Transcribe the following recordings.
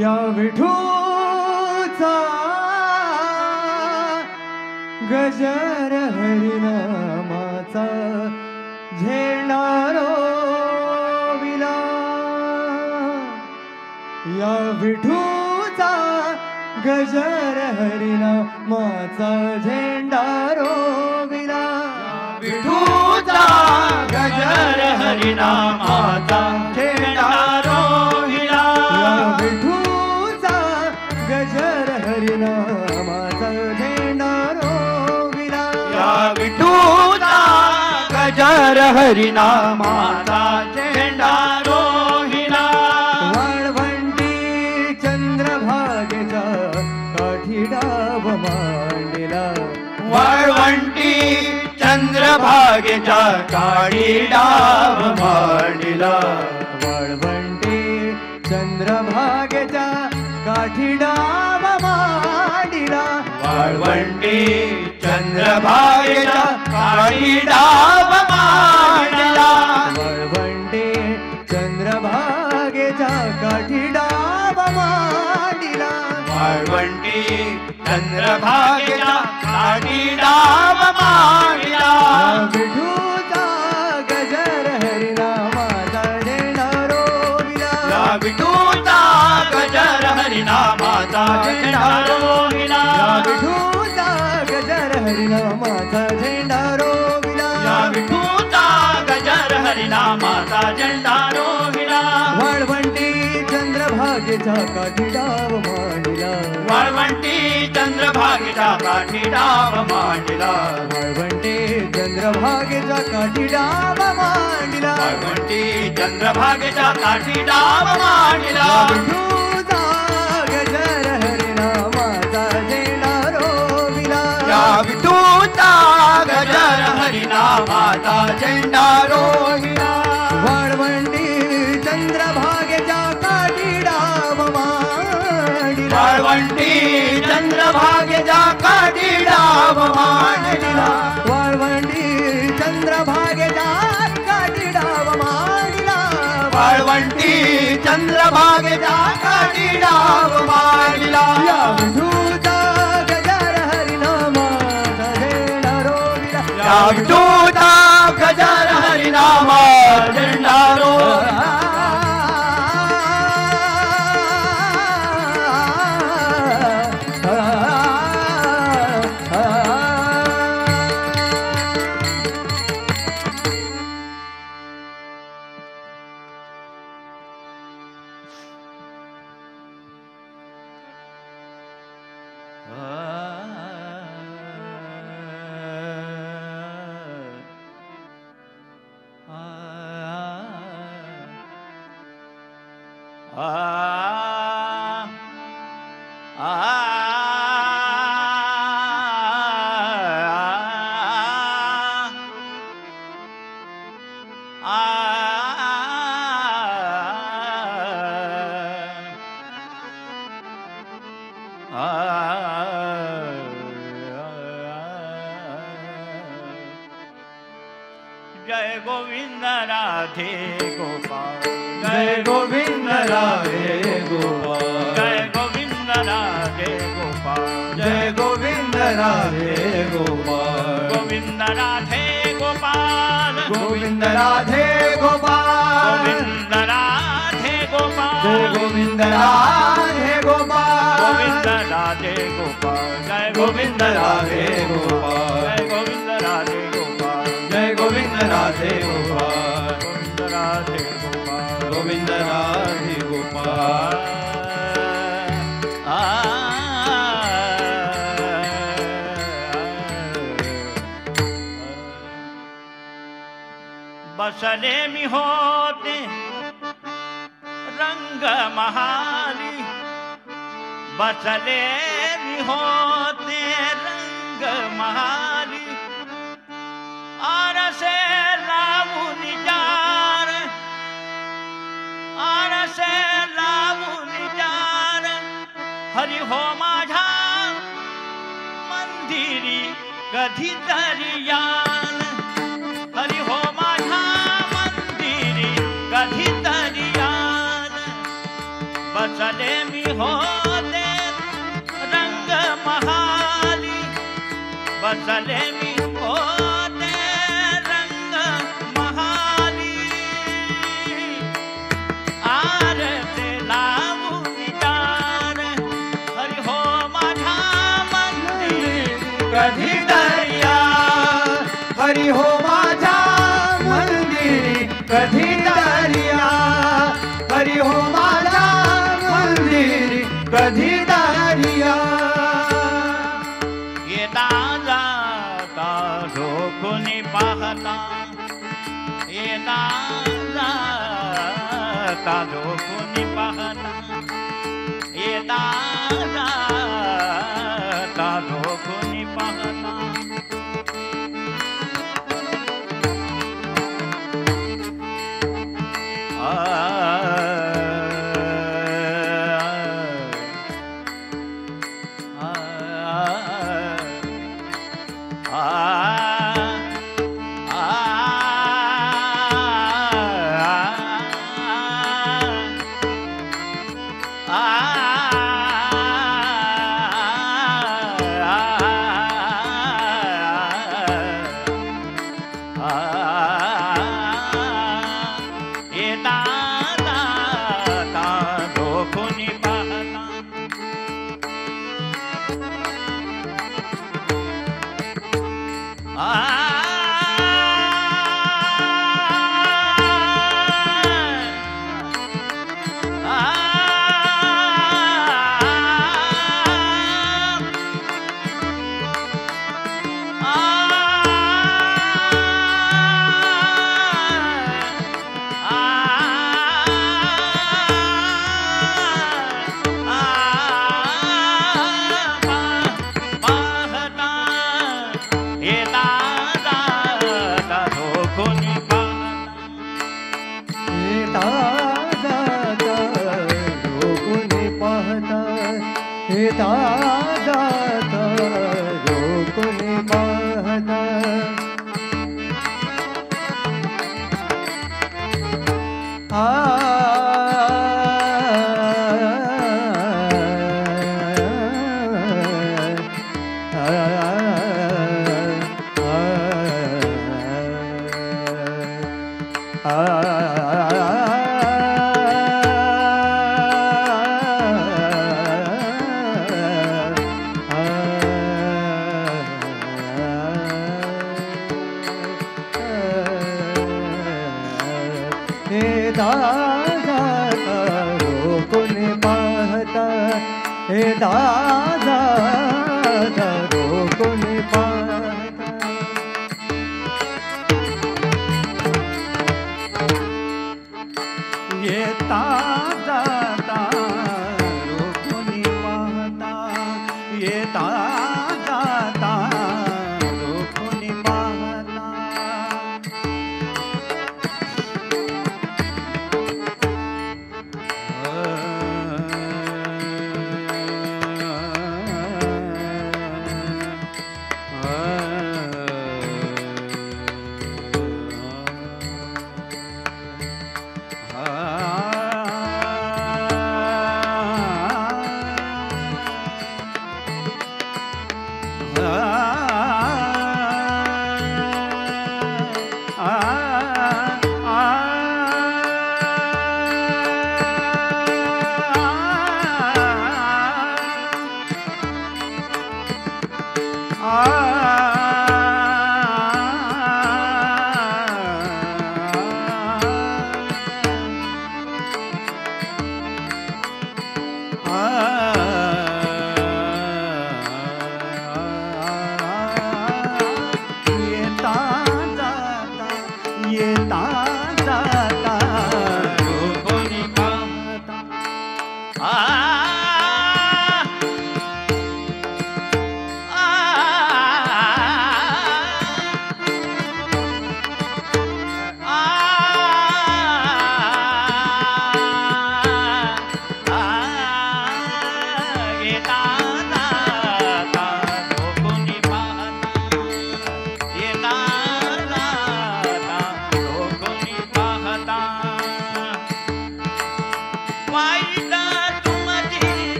या विठूचा गजर हरिनामाचा झेंडा रोविला. या विठूचा गजर हरिनामाचा झेंडा रोविला. विठूचा गजर हरिनामाचा झेंडा रोहिला. विठूचा गजर हरिनामाचा झेंडा रोविला. विठूचा गजर हरिनामाचा झेंडा रोहिला. वाळवंटी चंद्रभागेचा काठी डाव मांडला. वाळवंटी चंद्रभागेच्या काळी डाव मांडला. वाळवंटी चंद्रभागेच्या काठी डाव मांडला. वाळवंटी चंद्रभागेच्या काळी डाव मांडला. वाळवंटी चंद्रभागेच्या काठी डाव मांडला. वाळवंटी चंद्रभागेच्या काळी डाव मांडला. विठूचा गजर हरिनामाचा झेंडा रोविला. विठूचा गजर हरिनामाचा झेंडा रोहिला. विठूचा गजर हरिनामाचा झेंडा रोविला. विठूचा गजर हरिनामाचा झेंडा रोहिला. वाळवंटी चंद्रभागेचा काठी डाव मांडला. वाळवंटी चंद्रभागेच्या काठी डाव मांडला. वाळवंटी चंद्रभागेचा काठी डाव मांडला. वाळवंटी चंद्रभागेच्या काठी डाव मांडला. विठूचा गजर हरिनामाचा झेंडा रोविला. विठूचा गजर हरिनामाचा झेंडा रोहिला. वाळवंटी चंद्रभागेच्या काठी डाव मांडला. वाळवंटी चंद्रभागेच्या काठी डाव मांडला. वाळवंटी चंद्रभागेच्या काठी डाव मांडला. वाळवंटी चंद्रभागेच्या काठी डाव मांडला. विठूचा गजर हरिनामाचा झेंडा रोविला. विठूचा गजर हरिनामा झेंडा रोहिला. जय गोविंद राधे गोपाल. जय गोविंद राधे गोपाल. जय गोविंद राधे गोपाल. जय गोविंद राधे गोपाल. गोविंद राधे गोपाल. गोविंद राधे गोपाल. गोविंद राधे गोपाल. जय गोविंद राधे गोपाल. गोविंद राधे गोपाल जय गोविंद राधे गोपाल जय गोविंद राधे गोपाल जय गोविंद राधे गोपाल गोविंद राधे गोपाल गोविंद राधे गोपाल बसले में होते रंग महाली बसले में होते रंग महाली आर से लावू निजार आर से लावू निजार हरि हो माझा मंदिरी कधी दरियाल हरि हो माझा मंदिरी कधी दरियाल बसले मी होते रंग महाली बसले मी होते रंग महाली आर ते लावू निजार हरि हो माझा मंदिरी कधी दर्या हरि हो माझा मंदिरी कधी दर्या हरि हो माझा मंदिरी कधी दर्या येता जाता झोकून पाहता येता जाता झोकून पाहता येता जाता झोकून पाहता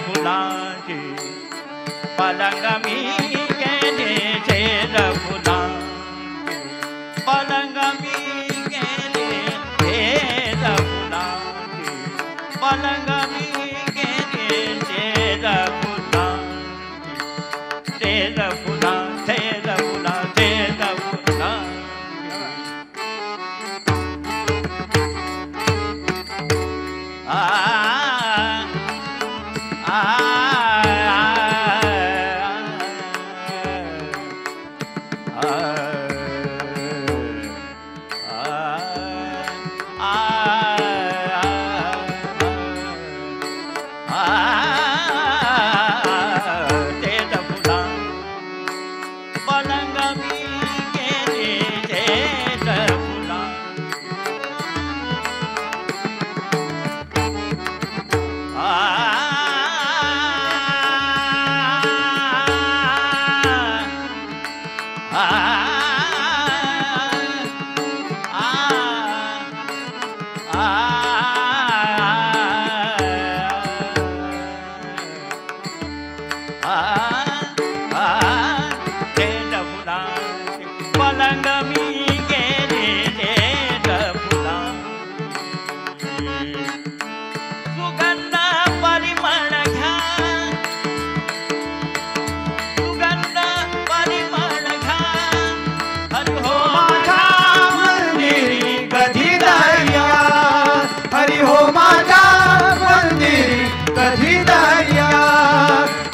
फुलांची पलंग मी गेले छेद फुलांची पलंग मी गेले छेद फुलांची पलंग मी गेले छेद फुलांची छेद फुला छेद फुला छेद फुला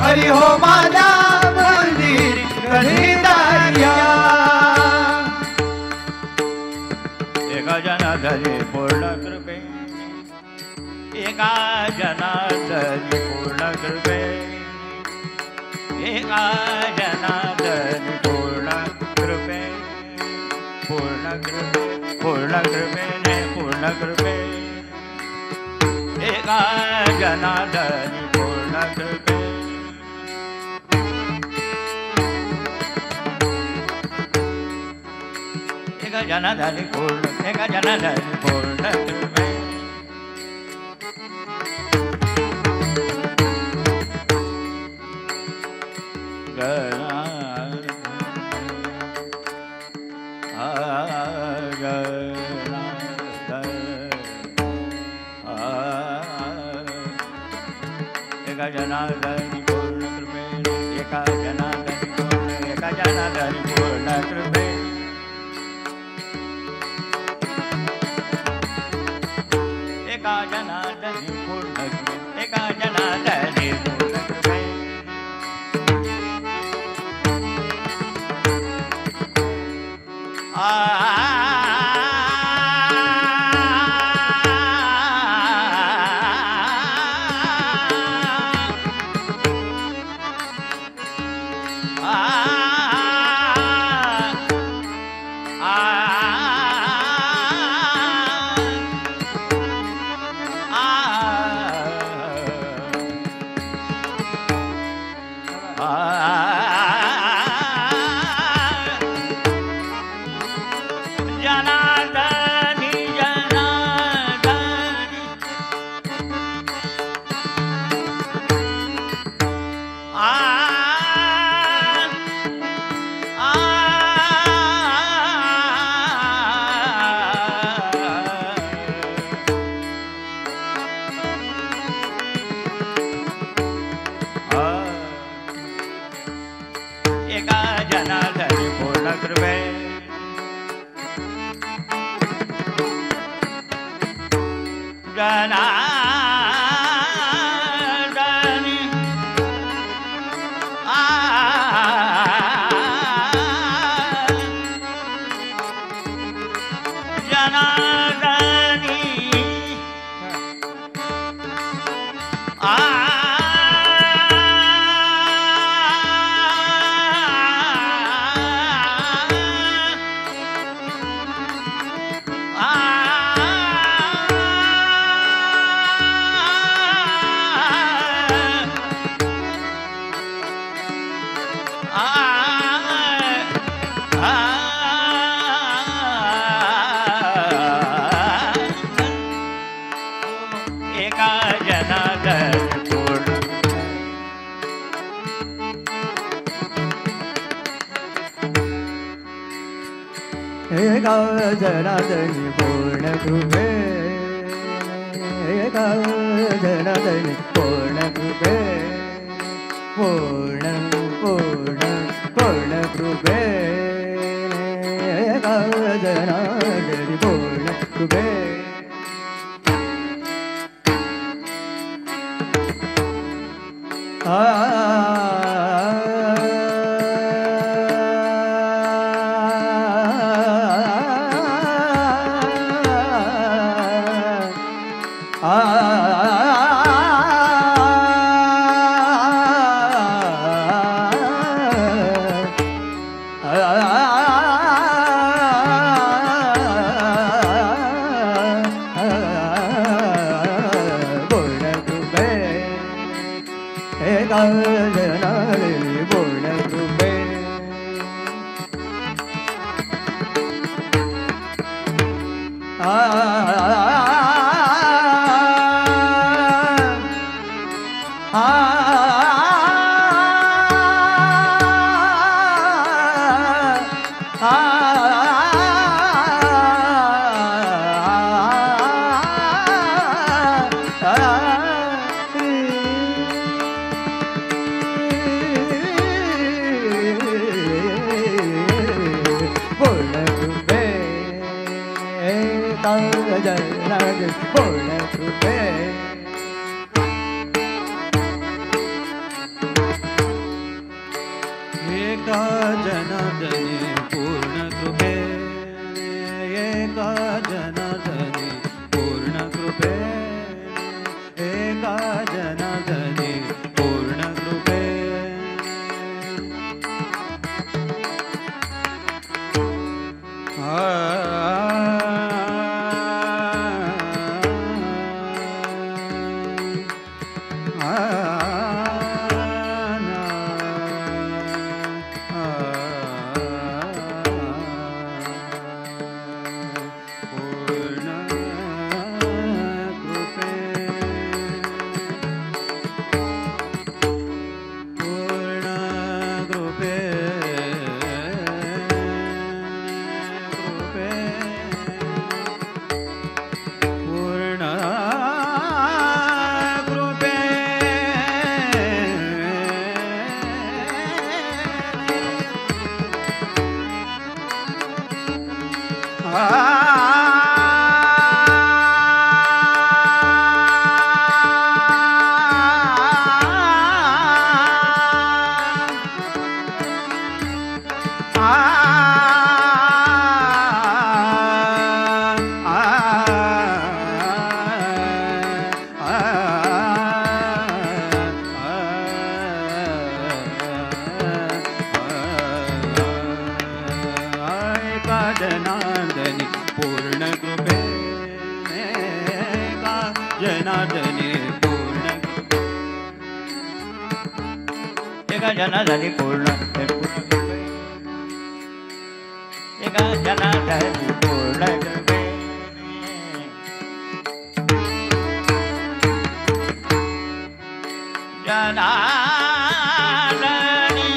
हरी हो माझ्या मंदिरी कधी दारिया एका जनार्दनी पूर्ण कृपे एका जनार्दनी पूर्ण कृपे एका जनार्दनी पूर्ण कृपे पूर्ण कृपे पूर्ण कृपेने पूर्ण कृपे एका जनार्दनी पूर्ण कृपे एका जनार्दनी पूर्ण एका जनार्दनी पूर्ण कृपे एका जनार्दनी पूर्ण कृपे एका जनार्दनी पूर्ण एका जनार्दनी पूर्ण कृपे एका जनार्दनी पूर्ण कृपे एका जनार्दनी पूर्ण कृपे जनार्दनी जनार्दनी एका जनार्दन पूर्ण एका जनार्दनी पूर्ण कृपे एका जनार्दनी पूर्ण कृपे पूर्ण पूर्ण पूर्ण कृपे एका जनार्दनी पूर्ण कृपे जनार्दनी पूर्ण कृपे जनार्दनी पूर्ण कृपे एका जनार्दनी पूर्ण कृपे एका जनार्दनी पूर्ण कृपे एका जनार्दनी पूर्ण कृपे जनार्दनी पूर्ण कृपे जनार्दनी पूर्ण एका जनार्दनी पूर्ण कृपे एका जनार्दनी पूर्ण कृपे जनार्दनी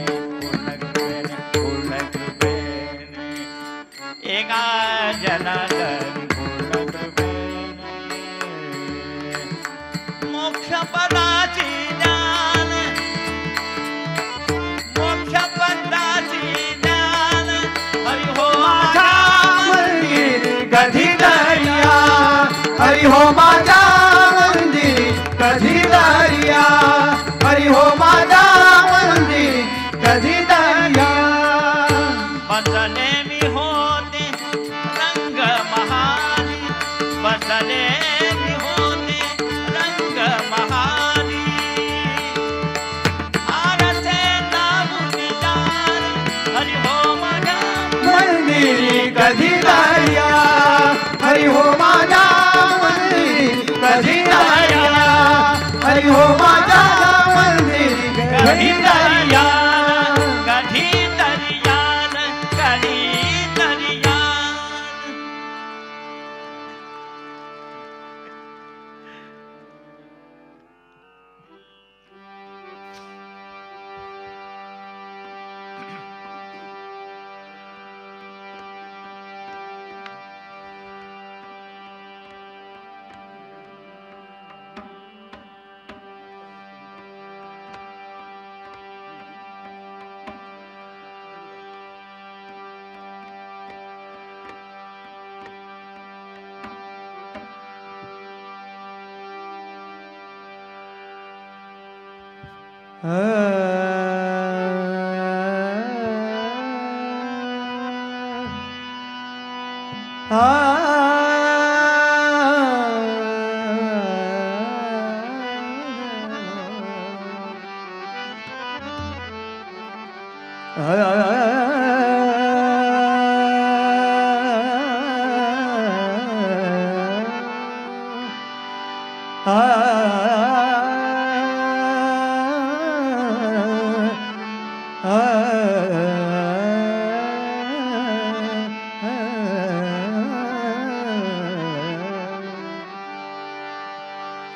जनार्दनी पूर्ण कृपे एका जनार्दनी पूर्ण कृपे मोक्ष पदाची ज्ञान मोक्ष पदाची हरी हो माझ्या मंदिरी कधी दर्या, हरी हो माझ्या मंदिरी कधी दर्या. बसले मी होते रंग महाली, बसले मी होते रंग महाली. आरसे लावून दार, हरी हो माझ्या मंदिरी कधी दर्या, हरी हो माझ्या मंदिरी कधी दर्या, हरी हो माझ्या मंदिरी कधी दर्या. कधी दर्यान, कधी दर्यान.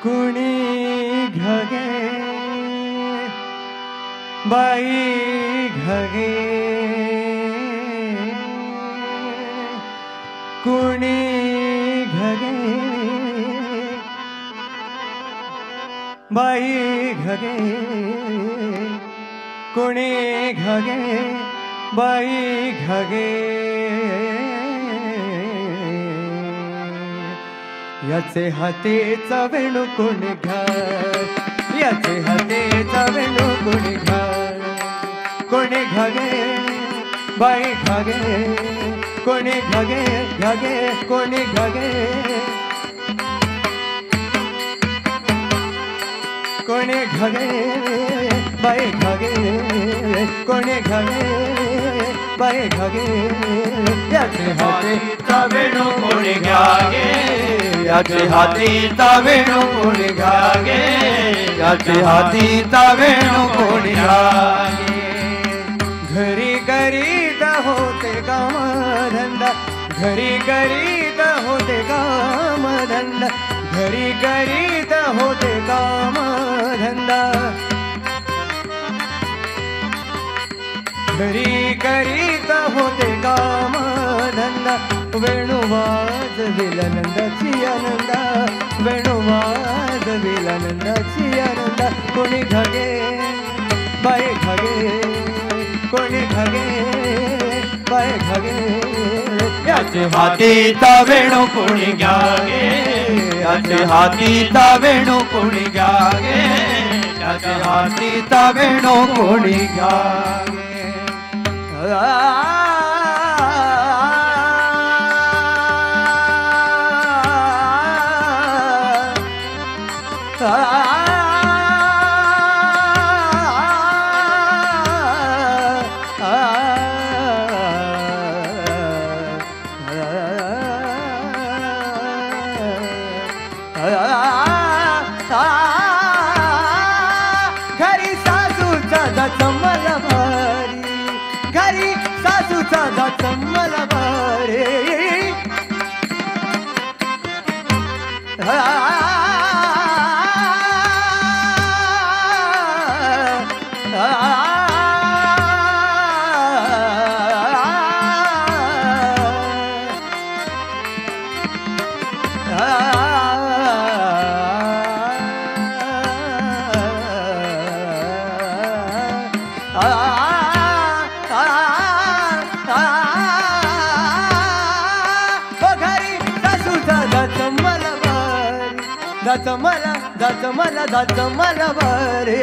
कुणी घगे बाई घगे, कुणी घगे बाई घगे, कुणी घगे बाई घगे. याचे हातेचा वेणू कोणी घ्या, याचे हातेचा वेणू कोणी घ्या. कोणी घगे बाई घगे, कोणी घगे घगे, कोणी घगे, कोणी घगे बाई घगे, कोणी घगे बाई घगे. याचे हातेचा वेणू कोणी घ्यागे, याचे हातीचा वेणू कोणी घ्यागे, याचे हातीचा वेणू कोणी घ्यागे. घरी करीत होते कामधंदा, घरी करीत होते कामधंदा, घरी करीत होते कामधंदा, घरी करीत होते कामधंदा. वेणू वाजविला नंदाची आनंदा, वेणू वाजविला नंदाची आनंदा. कोणी घगे बाई घगे, कोणी घगे बाई घगे. याचे हातीचा वेणू कोणी घ्यागे, याचे हातीचा वेणू कोणी घ्यागे, याचे हातीचा वेणू कोणी घ्यागे. घरी सासूचा दचमल भारी, घरी सासूचा दचमल भारी. जाच मला जाच मला बारे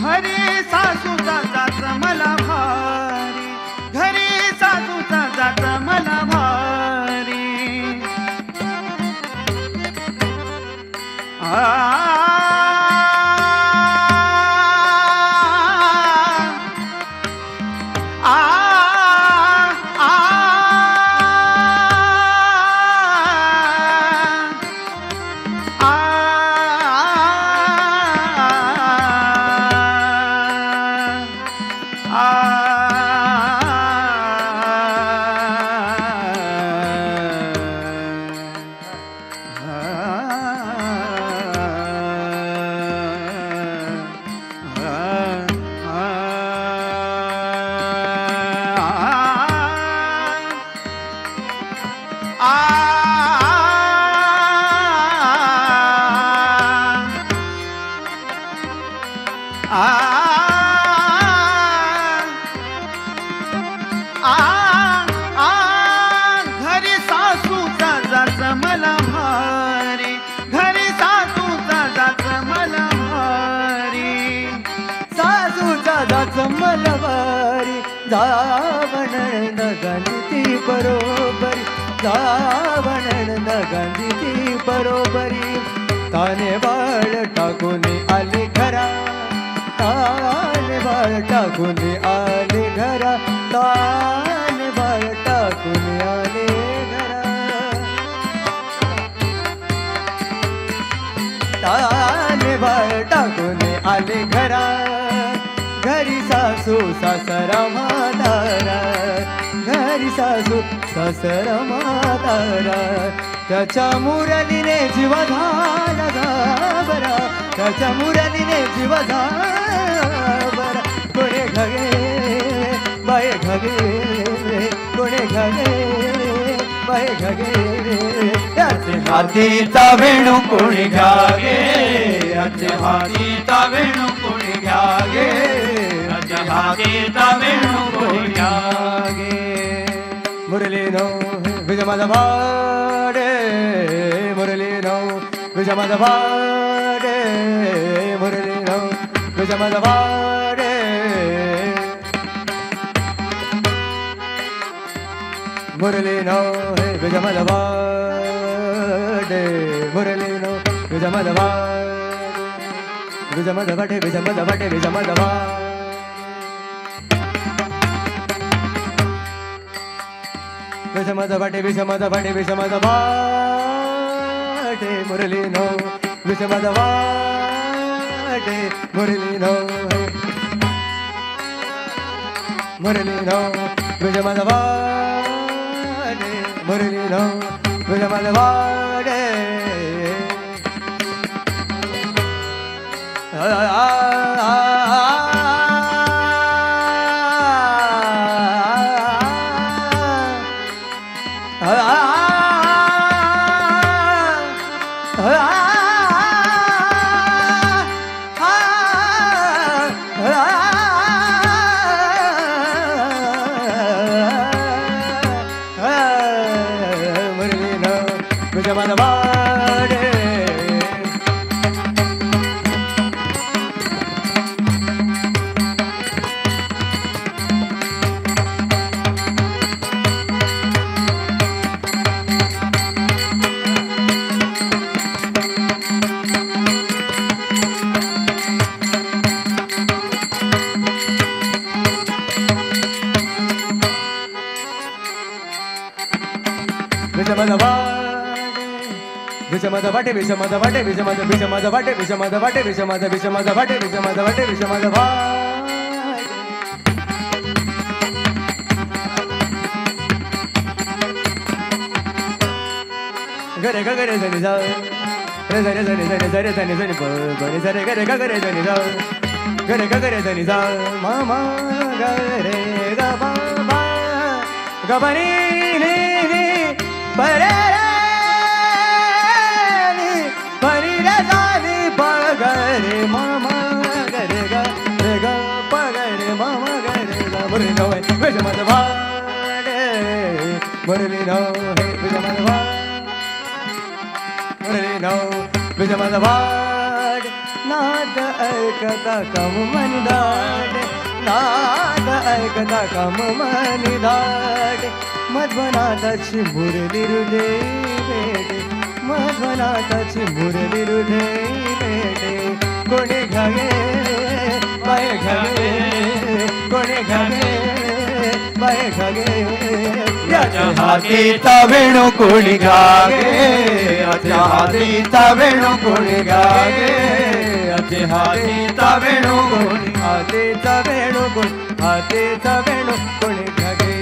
घरी सासूचा जाच मला भारी घरी सासूचा जाच मला भारी घरी सासूचा जाच मला भारी घरी सासूचा जाच मला भारी सासूचा जाच मला बारी जावण नगंती बरोबरी जावण नगंती बरोबरी ताने बाळ टाकून आले घरा ताने बाळ टाकून आले घरा ताने बाळ टाकून आले घरा ताने बाळ टाकून आले घरा घरी सासू सासरा म्हातारा घरी सासू सासरा म्हातारा त्याच्या मुरलीने जीव झाला घाबरा त्याच्या मुरलीने जीव झाला कोणे घगे बाय घगे कोणे घगे बाय घगे त्याचे हातीचा वेणू कोणी घ्यागे याचे हातीचा वेणू कोणी घ्यागे याचे हातीचा वेणू कोणी घ्यागे मुरली नो विजय माझा भाडे मुरली नो विजय माझा भाडे मुरली नो विजय माझा भाडे मुरली नो विजय माझा भाडे मुरली नो विजय माझा भाडे विजय माझा भाडे विजय माझा भाडे विजय माझा भाडे विषमद भाटे विषमद भाटे विषमद भाटे मुरली नो विषमद भाटे मुरली नो मुरली नो विषमद भाटे मुरली नो विषमद भाटे विषमद भाटे विषमद भाटे विषमद विषमद भाटे विषमद भाटे विषमद विषमद भाटे विषमद भाटे विषमद घरे ग घरे जणी जा रे जरे जणी जणी जरे जणी जणी बरे जरे घरे ग घरे जणी जा घरे ग घरे जणी जा मामा घरे ग बाबा गबनी नी नी बरे गरे मामा गरे ग रे ग प गरे मामा गरे ग मुरली नो विषमद भाडे मुरली नो हे विषमद भाड मुरली नो विषमद भाड नाद ऐकता कम मन दाड नाद ऐकता कम मन दाड मध्वनाथाची मुरली हृदय भेटे मध्वनाथाची मुरली हृदय भेटे कोणी घागे बाय घागे कोणी घागे बाय घागे याच्या हातीचा वेणू कोणी घागे याच्या हातीचा वेणू कोणी घागे याच्या हातीचा वेणू कोणी हातीचा वेणू कोणी हातीचा वेणू कोणी घागे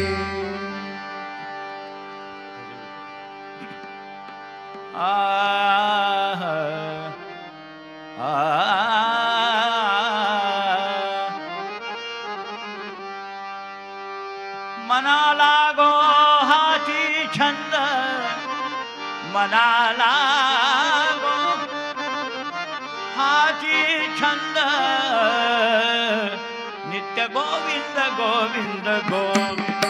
मनाला गो हाची छंद मनाला गो हाची छंद नित्य गोविंद गोविंद गोविंद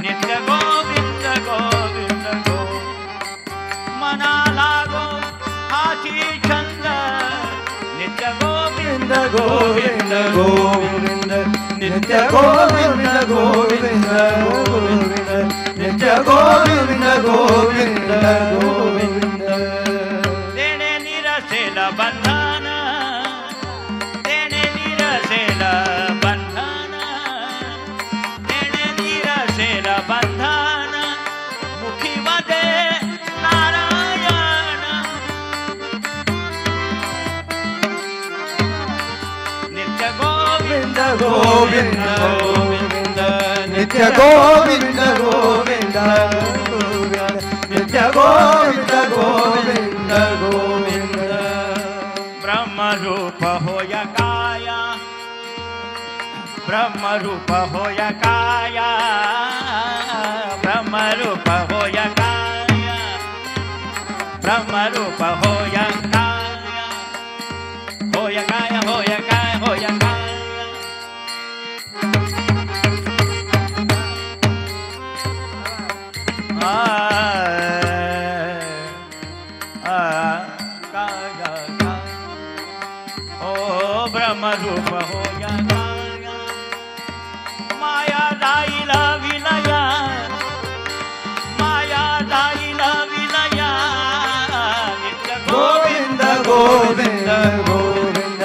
नित्य गोविंद गोविंद गोविंद मनाला गो हाची छंद नित्य गोविंद गोविंद गोविंद नित्य गोविंद गोविंद गोविंद नित्य गोविंद गोविंद गोविंद देणे निरसेल बंधन देणे निरसेल बंधन देणे निरसेल बंधन मुखी वदे नारायण नित्य गोविंद गोविंद गोविंद नित्य गोविंद गोविंद गोविंद नित्य गोविंद गोविंद गोविंद ब्रह्मरूप होय काया ब्रह्मरूप होय काया ब्रह्मरूप होय काया ब्रह्मरूप होय काया होय काया होय काया होय काया ब्रह्मरूप होय काया माया जाईला विलया माया जाईला विलया नित्य गोविंद गोविंद गोविंद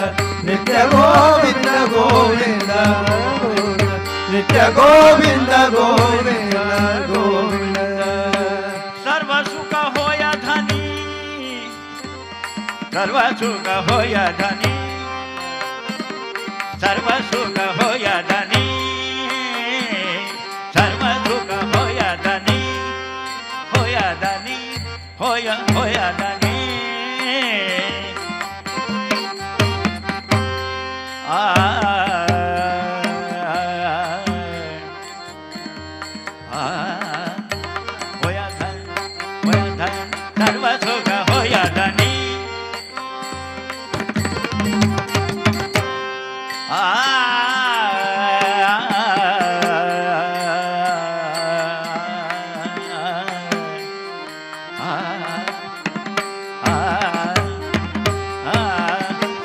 नित्य गोविंद गोविंद गोविंद नित्य गोविंद गोविंद गोविंद सर्व सुख होय धनी सर्व सुख होय धनी सर्व सुख होय धनी सर्व सुख होय धनी होय धनी होय होय धनी होय धन सर्व सुख होय धनी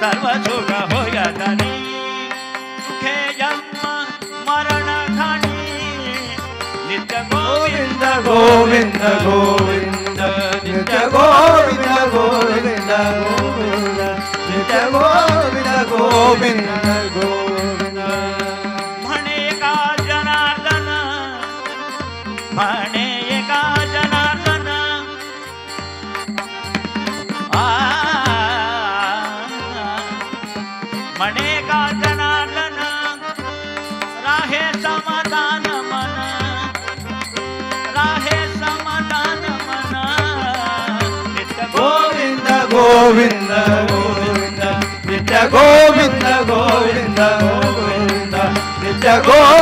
सर्व सुख होय धनी सुखे जन्म मरण घाणी नित्य गोविंद गोविंद गोविंद नित्य गोविंद गोविंद गोविंद नित्य गोविंद गोविंद गोविंद म्हणे का जनार्दन म्हणे का जनार्दन म्हणे का जनार्दन राहे समाधान मन राहे समाधान मन नित्य गोविंद गोविंद गोविंद नित्य गोविंद गोविंद गोविंद नित्य गोविंद